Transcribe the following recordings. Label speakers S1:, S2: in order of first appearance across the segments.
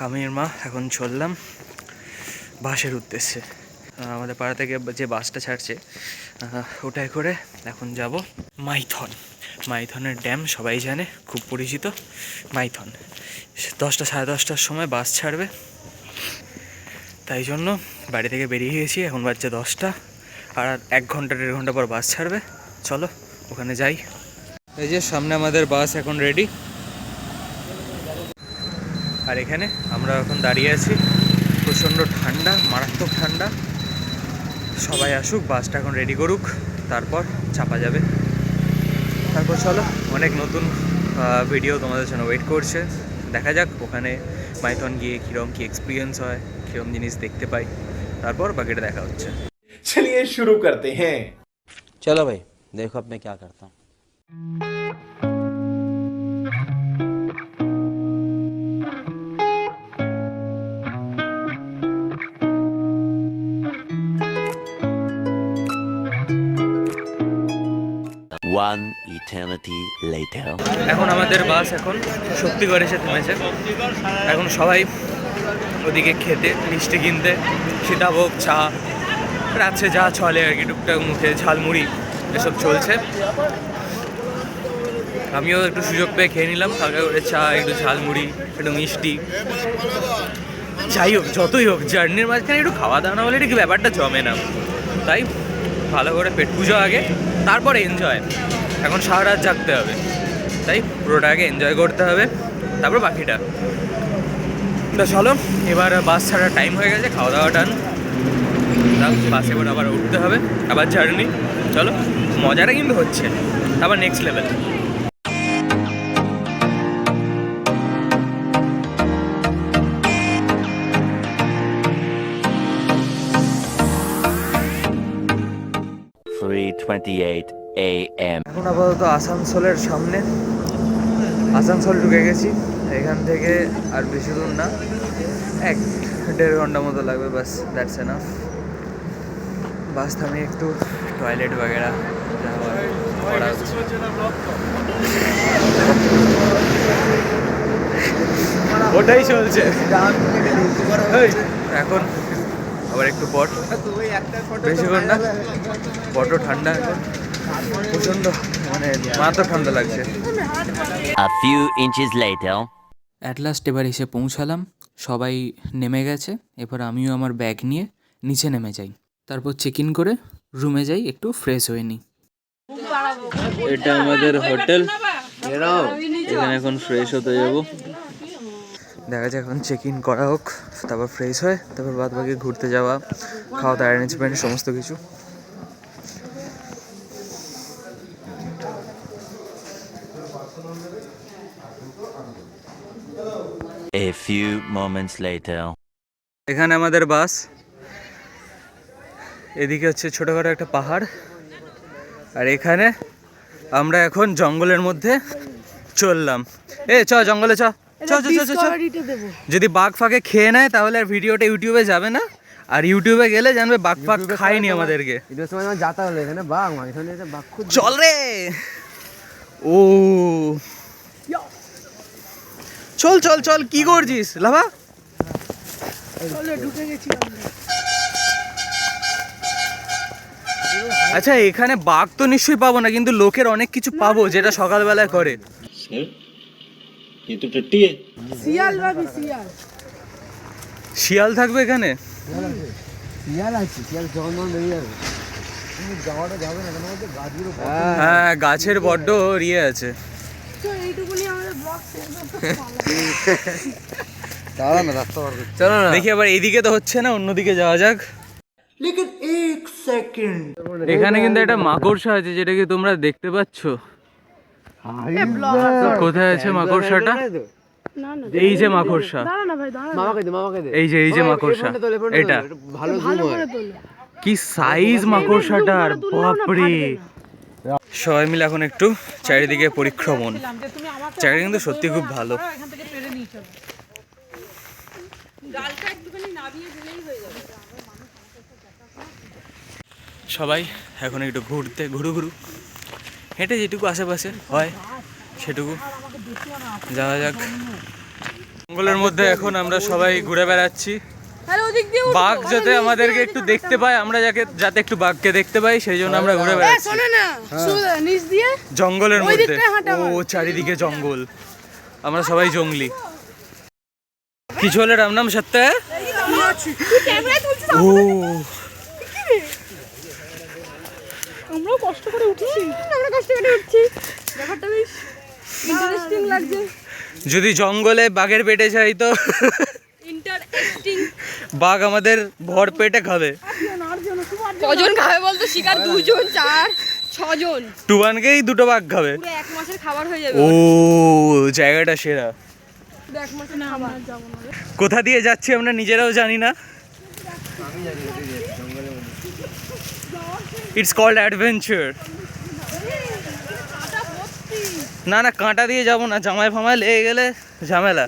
S1: আমি আর মা এখন চললাম বাসের উদ্দেশ্যে। আমাদের পাড়া থেকে যে বাসটা ছাড়ছে ওটাই করে এখন যাব মাইথন। মাইথনের ড্যাম সবাই জানে, খুব পরিচিত মাইথন। 10টা সাড়ে 10টার সময় বাস ছাড়বে, তাই জন্য বাড়ি থেকে বেরিয়ে গেছি। এখন বাজছে 10টা, আর 1 ঘন্টা 1.5 ঘন্টা পর বাস ছাড়বে। চলো ওখানে যাই। এই যে সামনে আমাদের বাস এখন রেডি, আর এখানে আমরা এখন দাঁড়িয়ে আছি। প্রচণ্ড ঠান্ডা, মারাত্মক ঠান্ডা। সবাই আসুক, বাসটা এখন রেডি করুক, তারপর চাপা যাবে। তারপর চলো, অনেক নতুন ভিডিও তোমাদের জন্য ওয়েট করছে। দেখা যাক ওখানে মাইথন গিয়ে কীরকম কী এক্সপিরিয়েন্স হয়, কীরকম জিনিস দেখতে পাই, তারপর বাকিটা দেখা হচ্ছে।
S2: चलिए शुरू करते हैं।
S3: चलो भाई देखो अब मैं क्या करता हूँ। One eternity later.
S1: এখন আমাদের বাস এখন শক্তিগড় এসে থেমেছে। এখন সবাই ওদিকে খেতে, মিষ্টি কিনতে, সীতাভোগ, চা, রাত্রে যা চলে আর কি, টুকটাক মুখে ঝালমুড়ি এসব চলছে। আমিও একটু সুযোগ পেয়ে খেয়ে নিলাম, হালকা করে চা, একটু ঝালমুড়ি, একটু মিষ্টি। যাই হোক, যতই হোক, জার্নির মাঝখানে একটু খাওয়া দাওয়া না হলে একটু ব্যাপারটা জমে না। তাই ভালো করে পেট পুজো আগে, তারপরে এনজয়। এখন সারা রাত জাগতে হবে, তাই পুরোটা আগে এনজয় করতে হবে, তারপর বাকিটা। তো চলো, এবার বাস ছাড়ার টাইম হয়ে গেছে, খাওয়া দাওয়া টান। বাসে করে আবার উঠতে হবে, আবার জার্নি। চলো, মজাটা কিন্তু হচ্ছে, আবার নেক্সট লেভেল।
S3: AM.
S1: এখন আপাতত আসানসোলের সামনে, আসানসোল ঢুকে গেছি। এখান থেকে আর বেশি দূর না, 1-1.5 ঘন্টা মতো লাগবে, বাস, দ্যাটস এনাফ। বাস থামিয়ে একটু টয়লেট বাগেরা যা করা হচ্ছে। ওটাই চলছে এখন। আবার একটু পর, বেশিক্ষণ না, বড্ড ঠান্ডা এখন, প্রচণ্ড, মানে মারাত্মক ঠান্ডা লাগছে।
S3: A few inches later.
S4: At last এবার এসে পৌঁছালাম, সবাই নেমে গেছে। এবার আমিও আমার ব্যাগ নিয়ে নিচে নেমে যাই, তারপর চেক ইন করে রুমে যাই, একটু ফ্রেশ হয়ে নিই।
S1: এটা আমাদের হোটেল, এখানে এখন ফ্রেশ হতে যাব। দেখা যাক, এখন চেক ইন করা হোক, তারপর ফ্রেশ হয়, তারপর বাদ বাকি ঘুরতে যাওয়া, খাওয়া দাওয়া অ্যারেঞ্জমেন্ট, সমস্ত কিছু।
S3: A few moments later.
S1: এখানে আমাদের বাস, এদিকে হচ্ছে ছোটোখাটো একটা পাহাড়, আর এখানে আমরা এখন জঙ্গলের মধ্যে চললাম। চ জঙ্গলে, চ চ চ চ চ। যদি বাঘ ফাঁকে খেয়ে নেয় তাহলে আর ভিডিওটা ইউটিউবে যাবে না, আর ইউটিউবে গেলে জানবে বাঘ ফাঁক খায়নি আমাদেরকে। চল রে, ও চল চল চল, কি করছিস লাভা? আচ্ছা, এখানে বাঘ তো নিশ্চয়ই পাবো না, কিন্তু লোকের অনেক কিছু পাবো যেটা সকালবেলায় করে। শিয়াল থাকবে এখানে? হ্যাঁ, গাছের বড্ড ইয়ে আছে। চলো না, দেখি আবার এইদিকে তো হচ্ছে না, অন্যদিকে যাওয়া যাক। এখানে কিন্তু একটা মাকড়সা আছে, যেটা কি তোমরা দেখতে পাচ্ছ? কোথায় আছে মাকড়সাটা? এই যে মাকড়সা, এই যে মাকড়সা, এটা কি সাইজ মাকড়সাটার, বাপরে। সবাই মিলে এখন একটু চারিদিকে পরিক্রমণ। জায়গাটা কিন্তু সত্যি খুব ভালো। সবাই এখন একটু ঘুরতে, ঘুরু হেঁটে যেটুকু আশেপাশে হয় সেটুকু যাওয়া যাক। জঙ্গলের মধ্যে এখন আমরা সবাই ঘুরে বেড়াচ্ছি। বাঘ যাতে আমাদেরকে একটু দেখতে পায়, আমরা যাতে একটু বাঘকে দেখতে পাই, সেই জন্য আমরা ঘুরে বেড়াচ্ছি জঙ্গলের মধ্যে। ও চারিদিকে জঙ্গল, আমরা সবাই জঙ্গলি। কিছু হলে রাম নাম সত্য। ও
S5: আমরাও কষ্ট করে উঠছি, ব্যাপারটা বেশ ইন্টারেস্টিং লাগছে।
S1: যদি জঙ্গলে বাঘের পেটে যাই তো
S5: ইন্টারেস্টিং।
S1: বাঘ আমাদের ভর পেটে খাবে।
S5: কজন খাবে বলতো? শিকার 2 জন 4 6 জন,
S1: টুবানকেই 2টো বাঘ খাবে।
S5: পুরো 1 মাসের খাবার হয়ে যাবে।
S1: ও জায়গাটা সেরা।
S5: পুরো 1 মাসের খাবার।
S1: কোথা দিয়ে যাচ্ছি আমরা নিজেরাও জানি না। It's called adventure. না না, কাঁটা দিয়ে যাবো না, জামাই ফামাই লেগে গেলে ঝামেলা।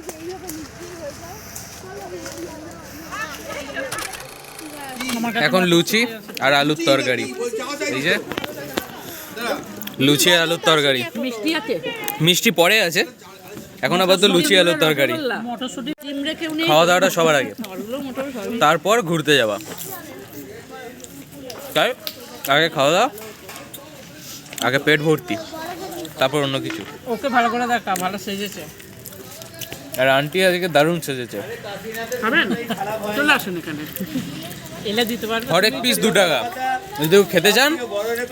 S1: এখন লুচি আর আলুর তরকারি, এই যে লুচি আর আলুর তরকারি।
S5: মিষ্টি আছে?
S1: মিষ্টি পরে আছে, এখন আপাতত লুচি আলুর তরকারি। খাওয়া দাওয়াটা সবার আগে, তারপর ঘুরতে যাওয়া। তাই আগে খাওয়া দাওয়া, আগে পেট ভর্তি, তারপর অন্য কিছু।
S6: ওকে ভালো করে দেখা, ভালো সেজেছে।
S1: আর আন্টি আজকে দারুণ সেজেছে।
S6: খাবেন? চলে আসুন এখানে, এলে দিতে পারবে।
S1: হরেক পিস 2 টাকা। যদি কেউ খেতে চান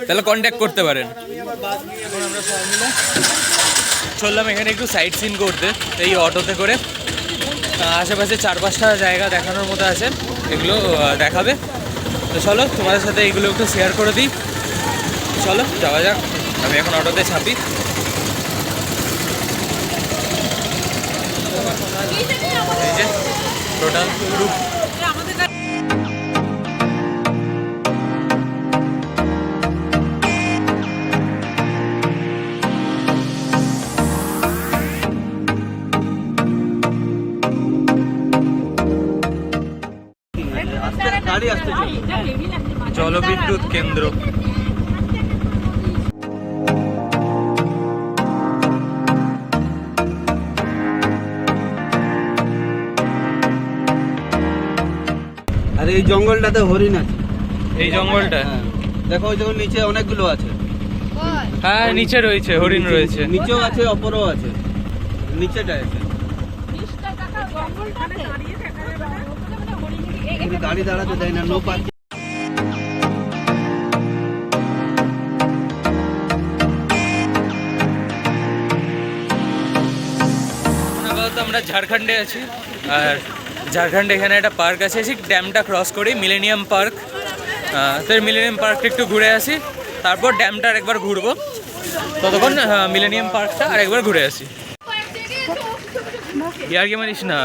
S1: তাহলে কন্ট্যাক্ট করতে পারেন। এখন আমরা সবাই মিলে চললাম এখানে একটু সাইট সিন করতে, এই অটোতে করে। আশেপাশে 4-5টা জায়গা দেখানোর মতো আছে, এগুলো দেখাবে। তো চলো তোমাদের সাথে এইগুলো একটু শেয়ার করে দিই। চলো যাওয়া যাক। আমি এখন অটোতে চাপি। এই যে টোটাল গ্রুপ। জলবিদ্যুৎ কেন্দ্র।
S7: আর এই জঙ্গলটাতে হরিণ আছে।
S1: এই জঙ্গলটা
S7: দেখো ওই যখন নিচে অনেকগুলো আছে।
S1: হ্যাঁ নিচে রয়েছে, হরিণ রয়েছে।
S7: নিচেও আছে, অপরও আছে, নিচেটা আছে। এখানে গাড়ি দাঁড়াতে দেয় না, নো পার্কিং।
S1: আমরা ঝাড়খণ্ডে আছি, আর ঝাড়খণ্ডে এখানে একটা পার্ক আছে, ঠিক ড্যামটা ক্রস করেই মিলেনিয়াম পার্ক। তো মিলেনিয়াম পার্কটা একটু ঘুরে আসি, তারপর ড্যামটা আরেকবার ঘুরবো। ততক্ষণ মিলেনিয়াম পার্কটা আরেকবার ঘুরে আসি। ইয়ার কি মানিস না?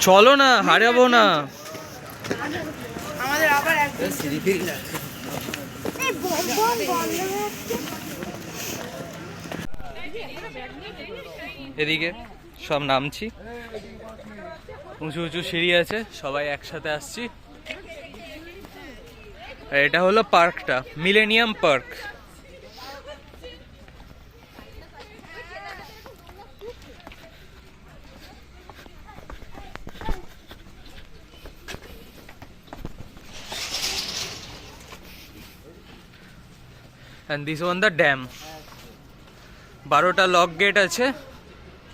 S1: চলো না, হারাবো না। এদিকে সব নামছি, উঁচু উঁচু সিঁড়ি আছে, সবাই একসাথে আসছি। আর এটা হলো পার্কটা, millennium park. And this one the dam. 12টা লক গেট আছে,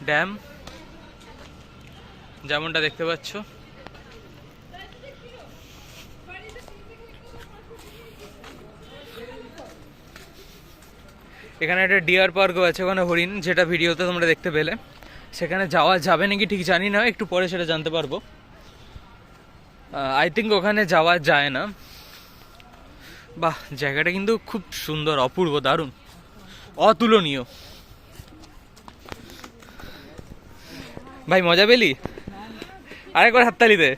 S1: ড্যাম যেমনটা দেখতে পাচ্ছ। এখানে একটা ডিয়ার পার্কও আছে, ওখানে হরিণ, যেটা ভিডিওতে তোমরা দেখতে পেলে। সেখানে যাওয়া যাবে নাকি ঠিক জানি না, একটু পরে সেটা জানতে পারবো। আই থিঙ্ক ওখানে যাওয়া যায় না। বাহ, জায়গাটা কিন্তু খুব সুন্দর, অপূর্ব, দারুণ, অতুলনীয়। ভাই মজা পেলি? আরেকবার হাততালি দে।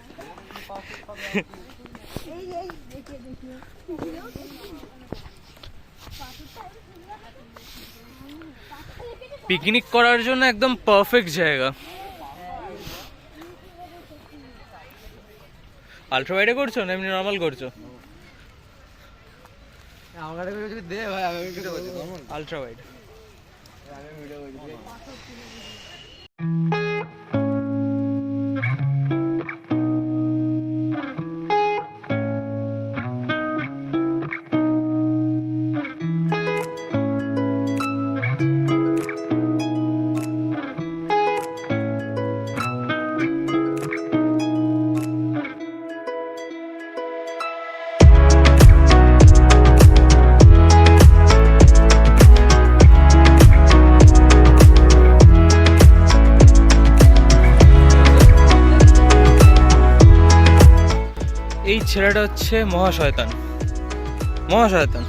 S1: পিকনিক করার জন্য একদম পারফেক্ট জায়গা। আলট্রা ওয়াইডে করছো না এমনি নর্মাল করছো? Ultra wide. এই ছেলেটা হচ্ছে মহাশয়তান। মহাশয়তান।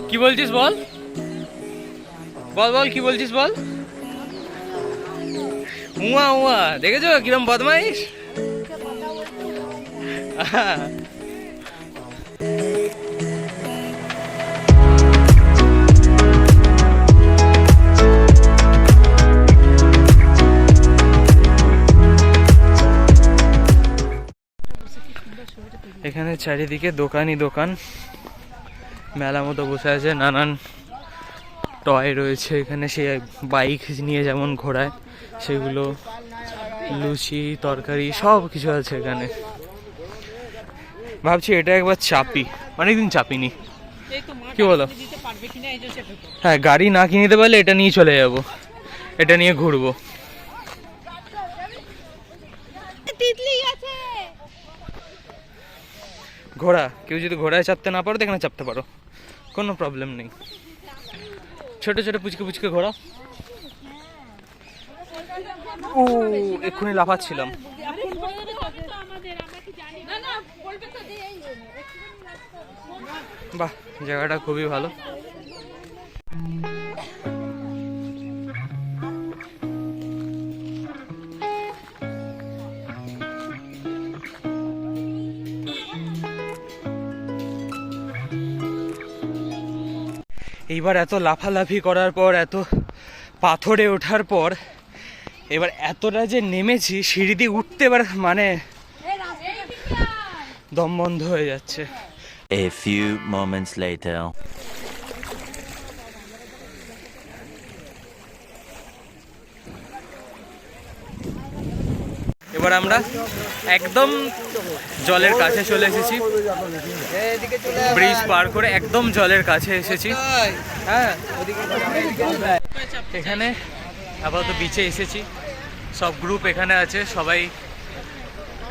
S1: কি বলছিস বল, বল বল কি বলছিস বল। উয়া উয়া, দেখেছো কিরম বদমাইশ। এখানে চারিদিকে দোকানই দোকান, মেলা মতো বসে আছে, নানান টয় রয়েছে এখানে। সে বাইক নিয়ে যেমন ঘোরায় সেগুলো, লুচি তরকারি সব কিছু আছে এখানে। ভাবছি এটা একবার চাপি, অনেকদিন চাপিনি। কি বলো? হ্যাঁ, গাড়ি না কিনে দিতে পারলে এটা নিয়ে চলে যাব, এটা নিয়ে ঘুরবো। ঘোড়া, কেউ যদি ঘোড়ায় চাপতে না পারো তো এখানে চাপতে পারো, কোনো প্রবলেম নেই। ছোট ছোট পুচকে পুচকে ঘোড়া। ও এক্ষুনি লাফাচ্ছিলাম। বাহ, জায়গাটা খুবই ভালো। এইবার এত লাফালাফি করার পর, এত পাথরে ওঠার পর, এবার এতটা যে নেমেছি, সিঁড়ি দিয়ে উঠতে এবার মানে দম বন্ধ হয়ে যাচ্ছে।
S3: A few moments later.
S1: এবার আমরা একদম জলের কাছে চলে এসেছি, ব্রিজ পার করে একদম জলের কাছে এসেছি। হ্যাঁ, এখানে আপাতত বিচে এসেছি, সব গ্রুপ এখানে আছে, সবাই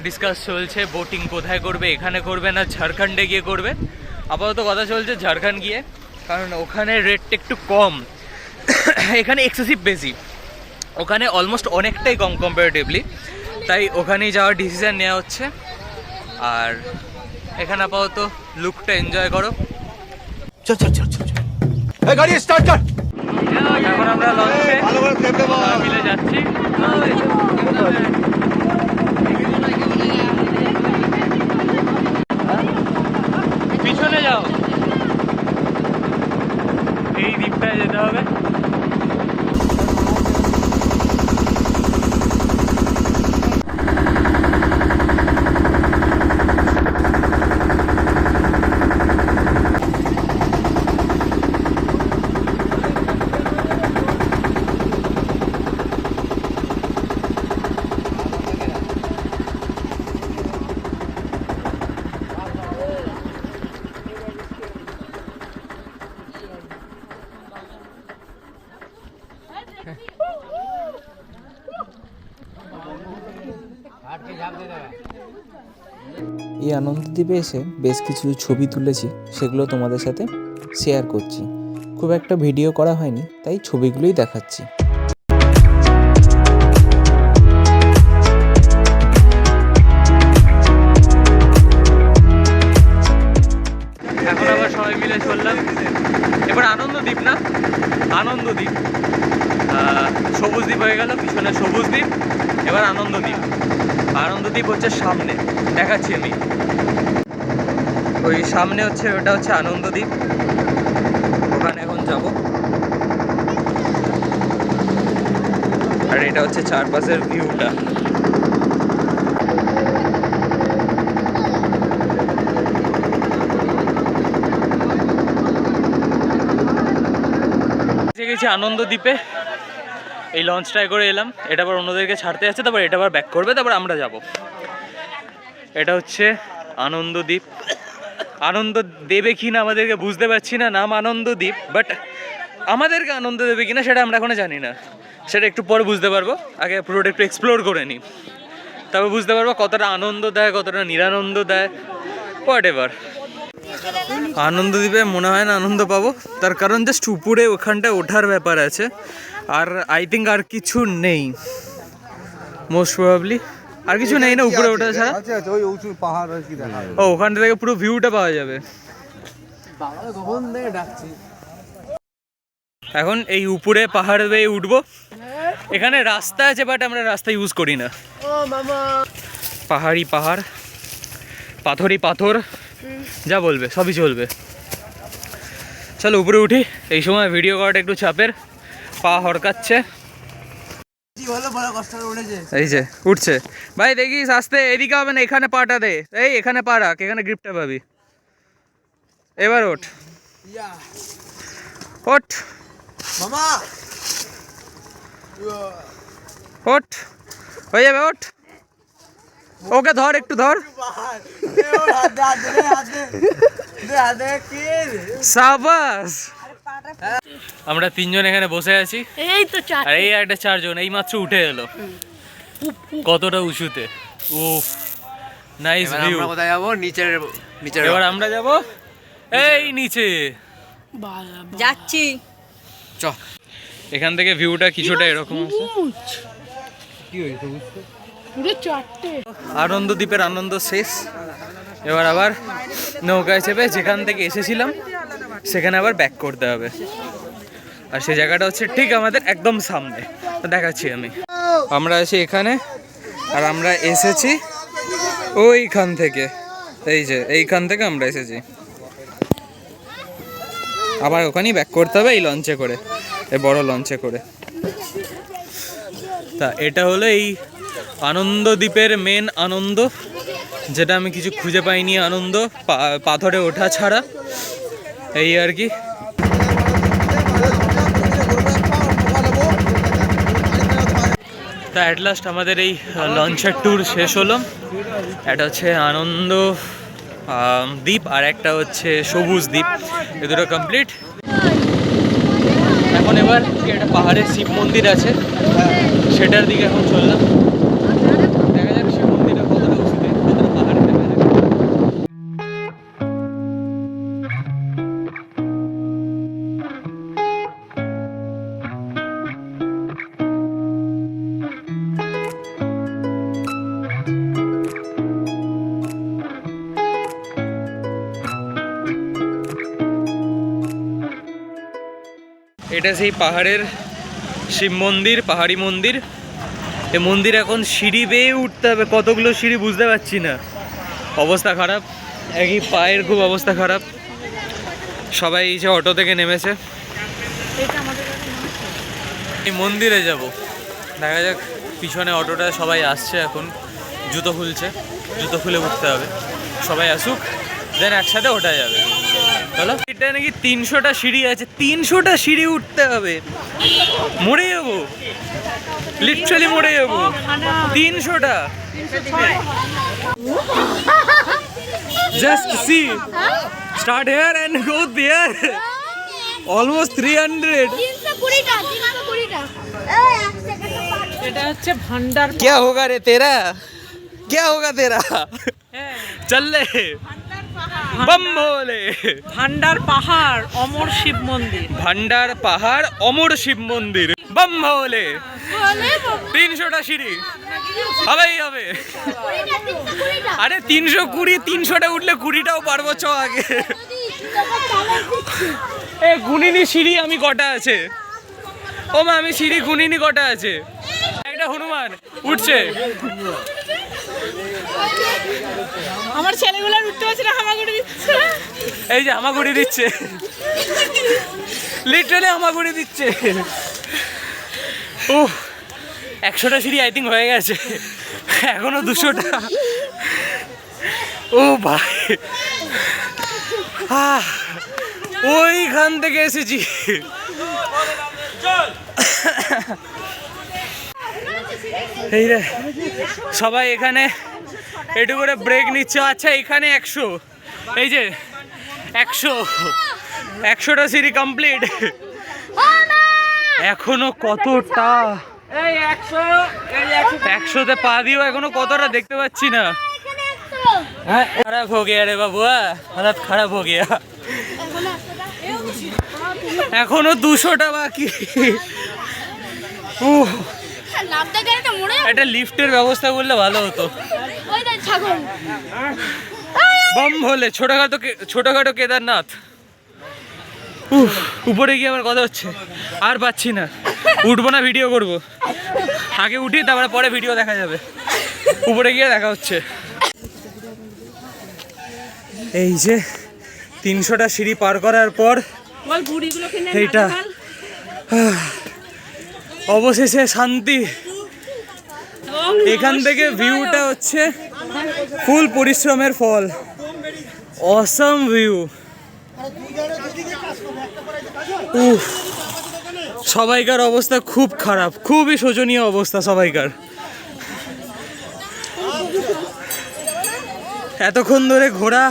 S1: ডিসকাস চলছে বোটিং কোথায় করবে, এখানে করবে না ঝাড়খণ্ডে গিয়ে করবে। আপাতত কথা চলছে ঝাড়খণ্ড গিয়ে, কারণ ওখানে রেটটা একটু কম, এখানে এক্সেসিভ বেশি, ওখানে অলমোস্ট অনেকটাই কম কম্পারেটিভলি, তাই ওখানেই যাওয়ার ডিসিশন নেওয়া হচ্ছে। আর এখানে আপাতত লুকটা এনজয় করো।
S2: चल चल चल चल ए गाड़ी स्टार्ट कर।
S1: এখন আমরা লঞ্চে মিলে যাচ্ছি। পিছনে যাও, এই দ্বীপটায় যেতে হবে।
S4: এই আনন্দদ্বীপে এসে বেশ কিছু ছবি তুলেছি, সেগুলো তোমাদের সাথে শেয়ার করছি। খুব একটা ভিডিও করা হয়নি, তাই ছবিগুলোই দেখাচ্ছি।
S1: এখন আবার সবাই মিলে চললাম। এবার আনন্দদ্বীপ না, আনন্দদ্বীপ, সবুজ দ্বীপ হয়ে গেল, পিছনে সবুজ দ্বীপ, এবার আনন্দদ্বীপ। আনন্দদ্বীপ হচ্ছে সামনে, দেখাচ্ছি আমি, ওই সামনে হচ্ছে, ওটা হচ্ছে আনন্দদ্বীপ, ওখানে এখন যাব। আর এটা হচ্ছে চারপাশের ভিউটা। এসেছি আনন্দ দ্বীপে, এই লঞ্চটায় করে এলাম। এটা আবার অন্যদেরকে ছাড়তে যাচ্ছে, তারপর এটা আবার ব্যাক করবে, তারপর আমরা যাব। এটা হচ্ছে আনন্দ দ্বীপ। আনন্দ দেবে কি না আমাদেরকে বুঝতে পারছি না, নাম আনন্দ দ্বীপ, বাট আমাদেরকে আনন্দ দেবে কিনা সেটা আমরা এখনো জানি না। সেটা একটু পরে বুঝতে পারবো, আগে পুরোটা একটু এক্সপ্লোর করে নিই, তবে বুঝতে পারবো কতটা আনন্দ দেয়, কতটা নিরানন্দ দেয়, হোয়াট এভার। আনন্দ দ্বীপে মনে হয় না আনন্দ পাবো, তার কারণ জাস্ট উপরে ওখানটায় ওঠার ব্যাপার আছে, আর আই থিঙ্ক আর কিছু নেই, মোস্ট প্রবাবলি আর কিছু নেই না উপরে ওঠা ছাড়া। ও ওখানটা থেকে পুরো ভিউটা পাওয়া যাবে। এখন এই উপরে পাহাড় বেয়ে উঠবো, এখানে রাস্তা আছে বাট আমরা রাস্তা ইউজ করি না। পাহাড়ি পাহাড়, পাথরই পাথর, যা বলবে সবই চলবে। চলো উপরে উঠি, এই সময় ভিডিও করাটা একটু চাপের, পা হরকাচ্ছে। এই যে উঠছে ভাই, দেখিস আস্তে, এদিকে হবে না, এখানে পাটা দে, এই এখানে পা রাখ, এখানে গ্রিপটা পাবি। এবার ওঠ ওঠ
S2: মামা
S1: ওঠ, হয়ে যাবে, ওঠ। ওকে ধর, একটু ধর, সাবাস। আমরা তিনজন এখানে বসে আছি,
S5: এই তো চার।
S1: আর এই একটা চারজন এই মাত্র উঠে এলো কতটা উঁচুতে। উফ, নাইস ভিউ।
S2: কোথায় যাবো? নিচের
S1: এবার আমরা যাব এই নিচে,
S5: যাচ্ছি।
S1: চ। এখান থেকে ভিউটা কিছুটা এরকম আছে।
S6: পুরো চারটে।
S1: আনন্দ দ্বীপের আনন্দ শেষ, এবার আবার নৌকায় চেপে যেখান থেকে এসেছিলাম সেখানে আবার ব্যাক করতে হবে, আর সেই জায়গাটা হচ্ছে ঠিক আমাদের একদম সামনে, দেখাচ্ছি আমি। আমরা আছি এখানে, আর আমরা এসেছি ওইখান থেকে, এই যে এইখান থেকে আমরা এসেছি, আবার ওখানেই ব্যাক করতে হবে এই লঞ্চে করে, এই বড় লঞ্চে করে। তা এটা হলো এই আনন্দ দ্বীপের মেন আনন্দ, যেটা আমি কিছু খুঁজে পাইনি আনন্দ পাথরে ওঠা ছাড়া, এই আর কি। তা অ্যাট লাস্ট আমাদের এই লঞ্চের ট্যুর শেষ হলো। একটা হচ্ছে আনন্দ দ্বীপ আর একটা হচ্ছে সবুজ দ্বীপ, এ দুটো কমপ্লিট। এখন এবার একটা পাহাড়ের শিব মন্দির আছে, সেটার দিকে এখন চললাম। দেখা যাক শিব মন্দিরটা কতটা উঁচুতে, কতটা পাহাড়ে দেখা যাক। এটা সেই পাহাড়ের শিব মন্দির, পাহাড়ি মন্দির। এই মন্দির এখন সিঁড়ি বেয়ে উঠতে হবে, কতগুলো সিঁড়ি বুঝতে পারছি না, অবস্থা খারাপ, একই পায়ের খুব অবস্থা খারাপ। সবাই এই যে অটো থেকে নেমেছে, এই মন্দিরে যাব, দেখা যাক। পিছনে অটোটা সবাই আসছে এখন, জুতো খুলছে, জুতো খুলে উঠতে হবে, সবাই আসুক, দেন একসাথে ওঠা যাবে। চলো। এটা নাকি 300টা সিঁড়ি আছে, 300টা সিঁড়ি উঠতে হবে, মরে যাবো, লিটারালি মরে যাবো। 300টা, just see, start here and go there, almost 300।
S5: 320টা, 320টা।
S6: এটা হচ্ছে ভান্ডার।
S1: क्या होगा रे तेरा, क्या होगा तेरा, चल ले बम भोले।
S6: ভান্ডার পাহাড়, অমর শিব মন্দির।
S1: ভান্ডার পাহাড়, অমর শিব মন্দির, বম ভোলে। 300টা সিঁড়ি হবেই হবে। আরে 320, 300টা উঠলে 20টাও পারবো, চ আগে। এ গুনিনি সিঁড়ি আমি কটা আছে, ও মা আমি সিঁড়ি গুনিনি কটা আছে। একটা হনুমান উঠছে,
S6: আমার ছেলেগুলো উঠতে পারছে না, হামাগুড়ি দিচ্ছে।
S1: এই যে হামাগুড়ি দিচ্ছে, লিটারালি হামাগুড়ি দিচ্ছে। ও 100টা সিঁড়ি আই থিঙ্ক হয়ে গেছে, এখনো 200টা। ও ভাই, ওইখান থেকে এসেছি, এই রে সবাই এখানে একটু করে ব্রেক নিচ্ছে। আচ্ছা এখানে 100, এই যে 100টা সিঁড়ি কমপ্লিট। এখনো কতটা, 100তে পা দিও এখনো কতটা দেখতে পাচ্ছি না। খারাপ হো গিয়া রে বাবুয়া, হালাত খারাপ হো গিয়া। এখনো 200টা বাকি। একটা লিফটের ব্যবস্থা করলে ভালো হতো। বম ভোলে ছোটখাটো কেদারনাথ। উপরে গিয়ে আমার কথা হচ্ছে, আর পাচ্ছি না, উঠবো না, ভিডিও করব। আগে উঠি তারপরে পরে ভিডিও দেখা যাবে। উপরে গিয়ে দেখা হচ্ছে। এই যে 300টা সিঁড়ি পার করার পর এইটা অবশেষে শান্তি। এখান থেকে ভিউটা হচ্ছে ফুল পরিশ্রমের ফল। Awesome view. সবাইকার অবস্থা খুব খারাপ, খুবই শোচনীয় অবস্থা সবাইকার। এতক্ষণ ধরে ঘোড়া,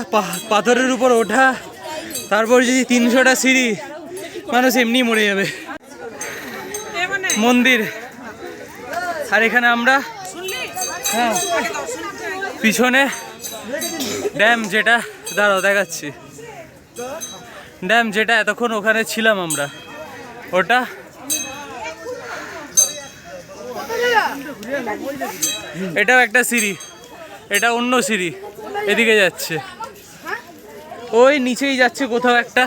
S1: পাথরের উপর ওঠা, তারপর যদি 300টা সিঁড়ি, মানুষ এমনি মরে যাবে। মন্দির, আর এখানে আমরা হ্যাঁ পিছনে ড্যাম, যেটা দাঁড়াও দেখাচ্ছি, ড্যাম যেটা এতক্ষণ ওখানে ছিলাম আমরা, ওটা। এটাও একটা সিঁড়ি, এটা অন্য সিঁড়ি, এদিকে যাচ্ছে, ওই নিচেই যাচ্ছে কোথাও একটা।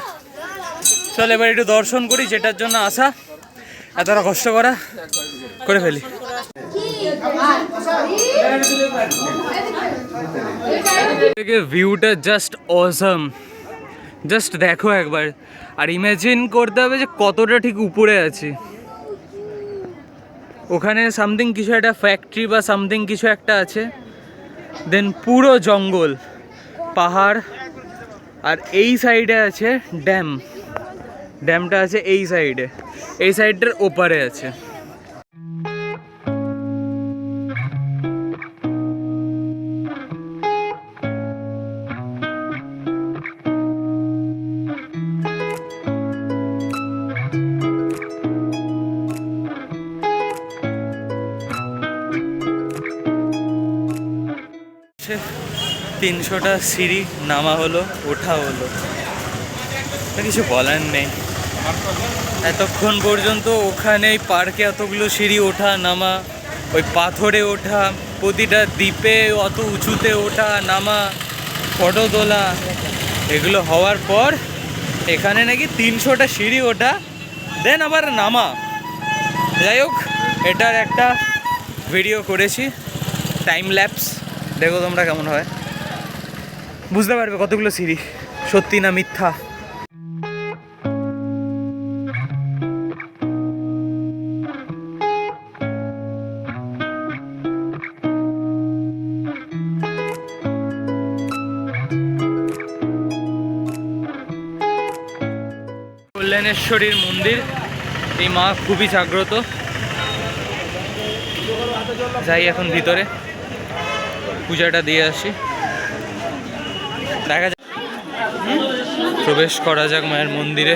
S1: চল এবার একটু দর্শন করি, যেটার জন্য আসা, এতটা কষ্ট করে ফেলি। ভিউটা জাস্ট অসাম, জাস্ট দেখো একবার। আর ইমাজিন করতে হবে যে কতটা ঠিক উপরে আছি। ওখানে সামথিং কিছু একটা ফ্যাক্টরি বা সামথিং কিছু একটা আছে, দেন পুরো জঙ্গল, পাহাড়, আর এই সাইডে আছে ড্যাম। ড্যামটা আছে এই সাইডে, এই সাইডটার ওপারে আছে। হচ্ছে 300টা সিঁড়ি নামা হলো, ওঠা হলো, কিছু বলার নেই। এতক্ষণ পর্যন্ত ওখানে পার্কে এতগুলো সিঁড়ি ওঠা নামা, ওই পাথরে ওঠা, প্রতিটা দ্বীপে অত উঁচুতে ওঠা নামা, ফটো তোলা, এগুলো হওয়ার পর এখানে নাকি 300টা সিঁড়ি ওঠা, দেন আবার নামা। যাই হোক, এটার একটা ভিডিও করেছি, টাইম ল্যাপস, দেখো তোমরা কেমন হয়, বুঝতে পারবে কতগুলো সিঁড়ি সত্যি না মিথ্যা। কল্যাণেশ্বরীর মন্দির, এই মা খুবই জাগ্রত। যাই এখন ভিতরে পূজাটা দিয়ে আসি, দেখা যাক, প্রবেশ করা যাক মায়ের মন্দিরে।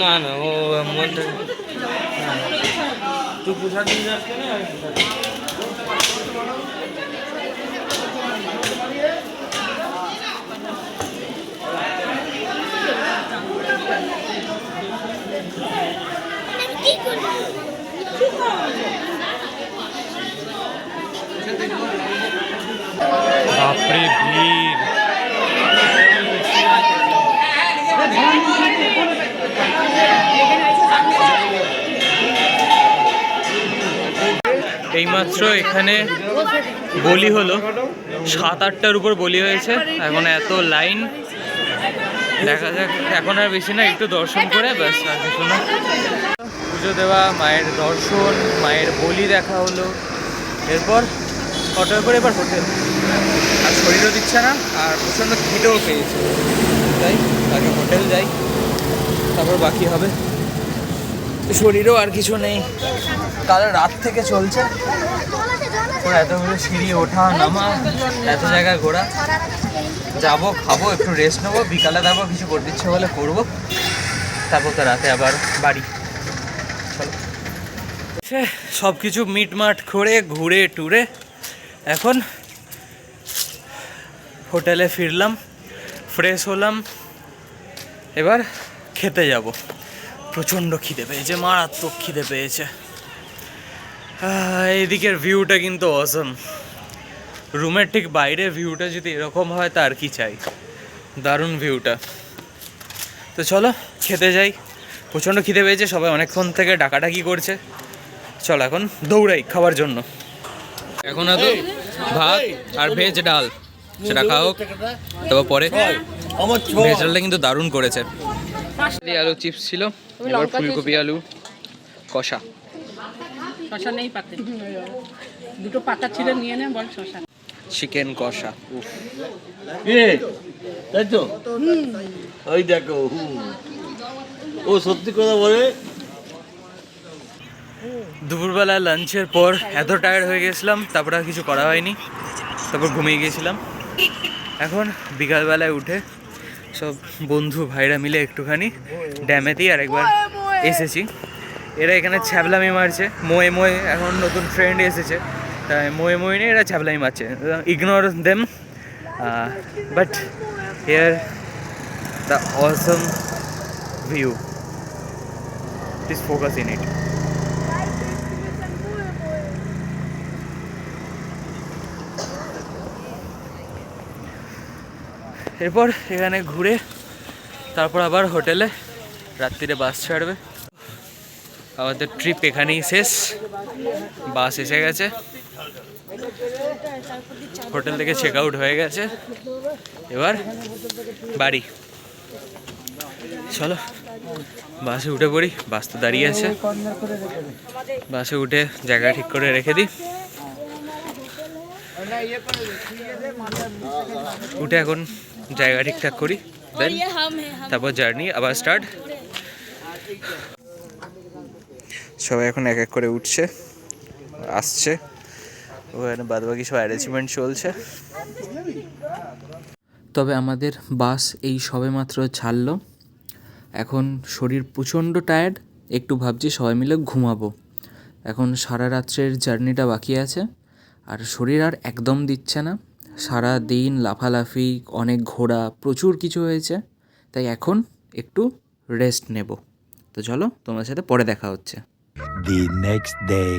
S1: না না, ও মধ্যে তুই পূজা দিয়ে আসবে না। বাপরে ভিড়, এইমাত্র এখানে বলি হলো, 7-8টার উপর বলি হয়েছে। এখন এত লাইন, দেখা যাক, এখন আর বেশি না, একটু দর্শন করে ব্যাস, আর কিছু না। পুজো দেওয়া, মায়ের দর্শন, মায়ের বলি দেখা হলো, এরপর অটো করে এবার হোটেল। শরীরও দিচ্ছে না আর প্রচণ্ড খিদেও পেয়েছে, তাই আগে হোটেল যাই, তারপর বাকি হবে। শরীরও আর কিছু নেই, কাল রাত থেকে চলছে, ওরা এতগুলো সিঁড়ি ওঠা নামা, এত জায়গায় ঘোরা। যাবো, খাবো, একটু রেস্ট নেবো, বিকালে তারপর কিছু করতে ইচ্ছে বলে করবো, তারপর তো রাতে আবার বাড়ি। চলো, সব কিছু মিটমাট করে ঘুরে টুরে এখন হোটেলে ফিরলাম, ফ্রেশ হলাম, এবার খেতে যাব। প্রচণ্ড খিদে পেয়েছে, মারাত্মক খিদে পেয়েছে। এইদিকের ভিউটা কিন্তু অসম, রুমের ঠিক বাইরে ভিউটা যদি এরকম হয় তা আর কি চাই, দারুণ ভিউটা। তো চলো খেতে যাই, প্রচণ্ড খিদে পেয়েছে, সবাই অনেকক্ষণ থেকে ডাকাডাকি করছে। চলো এখন দৌড়াই খাবার জন্য। এখন তো ভাত আর ভেজ ডাল, সেটা খাও, তারপর পরে ভেজ ডালটা কিন্তু দারুণ করেছে। আলু চিপস ছিল, এবার ফুলকপি আলু কষা।
S6: শশা নেই পাতে, দুটো পাতা ছিল নিয়ে নে, বল শশা।
S1: চিকেন কষা, উফ,
S7: তাই তো ওই দেখো, ও সত্যি কথা বলে।
S1: দুপুরবেলা লাঞ্চের পর এত টায়ার্ড হয়ে গেছিলাম, তারপর আর কিছু করা হয়নি, তারপর ঘুমিয়ে গিয়েছিলাম। এখন বিকালবেলায় উঠে সব বন্ধু ভাইরা মিলে একটুখানি ড্যামেতেই আরেকবার এসেছি। এরা এখানে ছ্যাবলামি মারছে, মোয়ে মোয়ে, এখন নতুন ফ্রেন্ড এসেছে, তাই মোয়ে মোয়ে নিয়ে এরা ছ্যাবলামি মারছে। Ignore them, but here the Assam view, please focus in it. এরপর এখানে ঘুরে তারপর আবার হোটেলে, রাত্রিরে বাস ছাড়বে। আমাদের ট্রিপ এখানেই শেষ, বাস এসে গেছে, হোটেল থেকে চেক আউট হয়ে গেছে, এবার বাড়ি। চলো বাসে উঠে পড়ি, বাস তো দাঁড়িয়ে আছে, বাসে উঠে জায়গা ঠিক করে রেখে দিই। উঠে এখন জায়গা ঠিকঠাক করি, দেন তারপর জার্নি আবার স্টার্ট। সবাই এখন এক এক করে উঠছে, আসছে, ওখানে বাদবাকি সব অ্যারেঞ্জমেন্ট চলছে।
S4: তবে আমাদের বাস এই সবেমাত্র ছাড়লো, এখন শরীর প্রচণ্ড টায়ার্ড, একটু ভাবছি সবাই মিলে ঘুমাবো। এখন সারা রাত্রের জার্নিটা বাকি আছে, আর শরীর আর একদম দিচ্ছে না, সারা দিন লাফালাফি, অনেক ঘোরা, প্রচুর কিছু হয়েছে, তাই এখন একটু রেস্ট নেব। তো চলো, তোমার সাথে পরে দেখা হচ্ছে।
S3: The next day.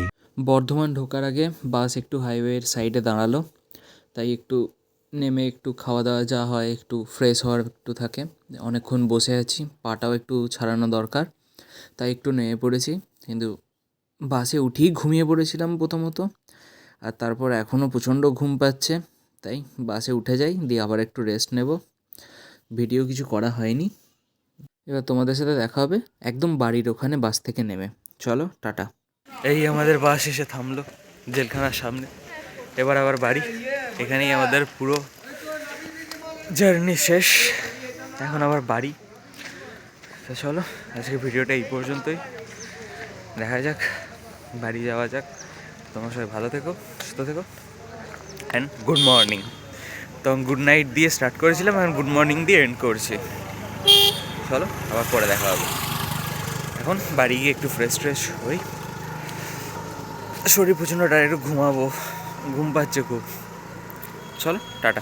S4: বর্ধমান ঢোকার আগে বাস একটু হাইওয়ের সাইডে দাঁড়ালো, তাই একটু নেমে একটু খাওয়া দাওয়া যা হয়, একটু ফ্রেশ হওয়ার একটু থাকে। অনেকক্ষণ বসে আছি, পাটাও একটু ছাড়ানো দরকার, তাই একটু নেমে পড়েছি। কিন্তু বাসে উঠেই ঘুমিয়ে পড়েছিলাম প্রথমত, আর তারপর এখনও প্রচণ্ড ঘুম পাচ্ছে, তাই বাসে উঠে যাই, দিয়ে আবার একটু রেস্ট নেব। ভিডিও কিছু করা হয়নি। এবার তোমাদের সাথে দেখা হবে একদম বাড়ির ওখানে বাস থেকে নেমে। চলো, টাটা।
S1: এই আমাদের বাস এসে থামলো জেলখানার সামনে, এবার আবার বাড়ি। এখানেই আমাদের পুরো জার্নি শেষ, এখন আবার বাড়ি। তো চলো, আজকে ভিডিওটা এই পর্যন্তই, দেখা যাক, বাড়ি যাওয়া যাক। তোমরা সবাই ভালো থেকো, সুস্থ থেকো, অ্যান্ড গুড মর্নিং। তখন গুড নাইট দিয়ে স্টার্ট করেছিলাম, এখন গুড মর্নিং দিয়ে এন্ড করছি। চলো আবার পরে দেখা হবে। এখন বাড়ি গিয়ে একটু ফ্রেশ হই, শরীর প্রচণ্ড টায়ার্ড, একটু ঘুমাবো, ঘুম পাচ্ছে খুব। চলো টাটা।